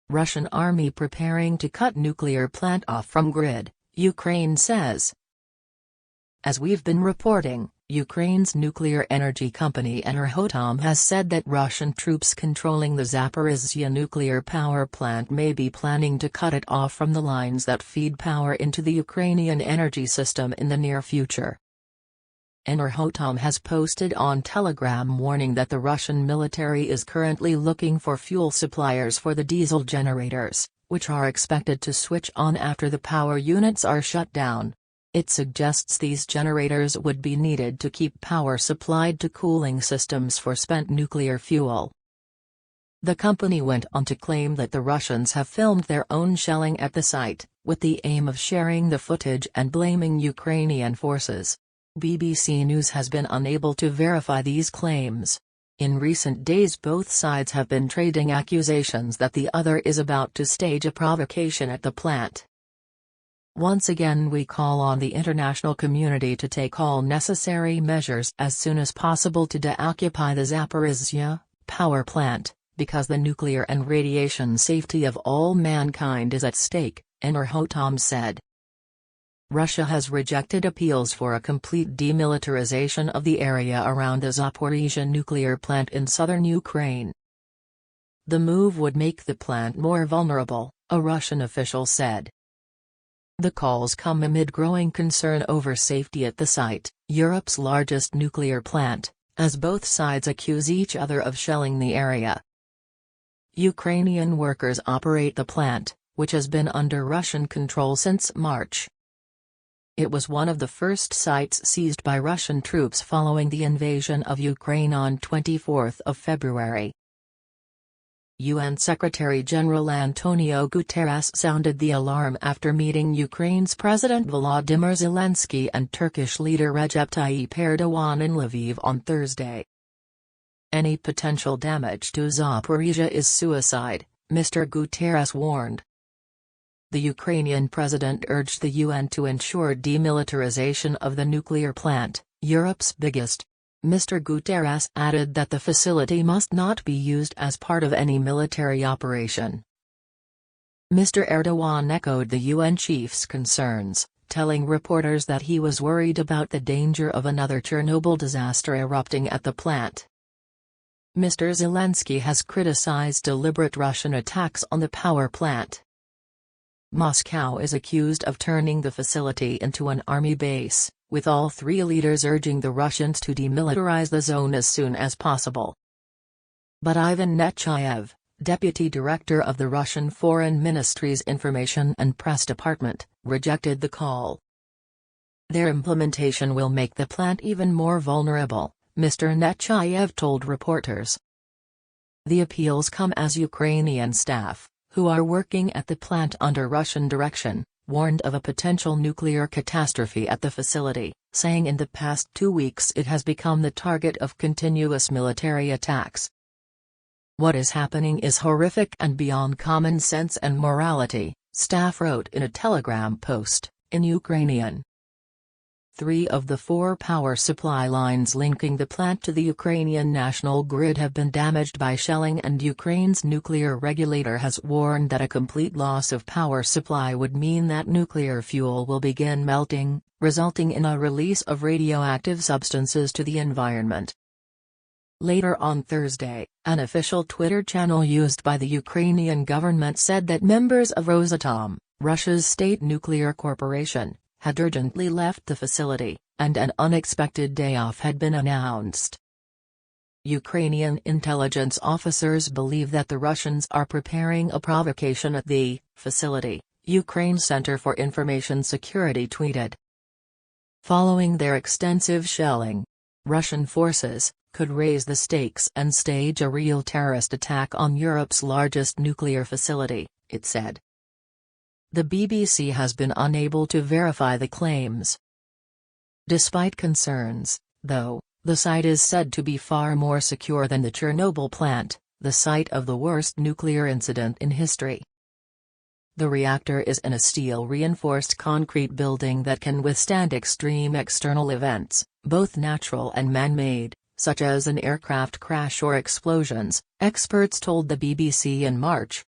Russian army preparing to cut nuclear plant off from grid, Ukraine says. As we've been reporting, Ukraine's nuclear energy company Enerhoatom has said that Russian troops controlling the Zaporizhzhia nuclear power plant may be planning to cut it off from the lines that feed power into the Ukrainian energy system in the near future. Enerhoatom has posted on Telegram warning that the Russian military is currently looking for fuel suppliers for the diesel generators, which are expected to switch on after the power units are shut down. It suggests these generators would be needed to keep power supplied to cooling systems for spent nuclear fuel. The company went on to claim that the Russians have filmed their own shelling at the site, with the aim of sharing the footage and blaming Ukrainian forces. BBC News has been unable to verify these claims. In recent days both sides have been trading accusations that the other is about to stage a provocation at the plant. Once again we call on the international community to take all necessary measures as soon as possible to deoccupy the Zaporizhzhia power plant, because the nuclear and radiation safety of all mankind is at stake, Enerhoatom said. Russia has rejected appeals for a complete demilitarization of the area around the Zaporizhzhia nuclear plant in southern Ukraine. The move would make the plant more vulnerable, a Russian official said. The calls come amid growing concern over safety at the site, Europe's largest nuclear plant, as both sides accuse each other of shelling the area. Ukrainian workers operate the plant, which has been under Russian control since March. It was one of the first sites seized by Russian troops following the invasion of Ukraine on 24 February. UN Secretary General António Guterres sounded the alarm after meeting Ukraine's President Volodymyr Zelensky and Turkish leader Recep Tayyip Erdogan in Lviv on Thursday. Any potential damage to Zaporizhzhia is suicide, Mr. Guterres warned. The Ukrainian president urged the UN to ensure demilitarization of the nuclear plant, Europe's biggest. Mr. Guterres added that the facility must not be used as part of any military operation. Mr. Erdogan echoed the UN chief's concerns, telling reporters that he was worried about the danger of another Chernobyl disaster erupting at the plant. Mr. Zelensky has criticized deliberate Russian attacks on the power plant. Moscow is accused of turning the facility into an army base, with all three leaders urging the Russians to demilitarize the zone as soon as possible. But Ivan Nechayev, deputy director of the Russian Foreign Ministry's Information and Press Department, rejected the call. Their implementation will make the plant even more vulnerable, Mr. Nechayev told reporters. The appeals come as Ukrainian staff, who are working at the plant under Russian direction, warned of a potential nuclear catastrophe at the facility, saying in the past 2 weeks it has become the target of continuous military attacks. What is happening is horrific and beyond common sense and morality, staff wrote in a Telegram post, in Ukrainian. 3 of the 4 power supply lines linking the plant to the Ukrainian national grid have been damaged by shelling, and Ukraine's nuclear regulator has warned that a complete loss of power supply would mean that nuclear fuel will begin melting, resulting in a release of radioactive substances to the environment. Later on Thursday, an official Twitter channel used by the Ukrainian government said that members of Rosatom, Russia's state nuclear corporation, had urgently left the facility, and an unexpected day off had been announced. Ukrainian intelligence officers believe that the Russians are preparing a provocation at the facility, Ukraine's Center for Information Security tweeted. Following their extensive shelling, Russian forces could raise the stakes and stage a real terrorist attack on Europe's largest nuclear facility, it said. The BBC has been unable to verify the claims. Despite concerns, though, the site is said to be far more secure than the Chernobyl plant, the site of the worst nuclear incident in history. The reactor is in a steel-reinforced concrete building that can withstand extreme external events, both natural and man-made, such as an aircraft crash or explosions, experts told the BBC in March.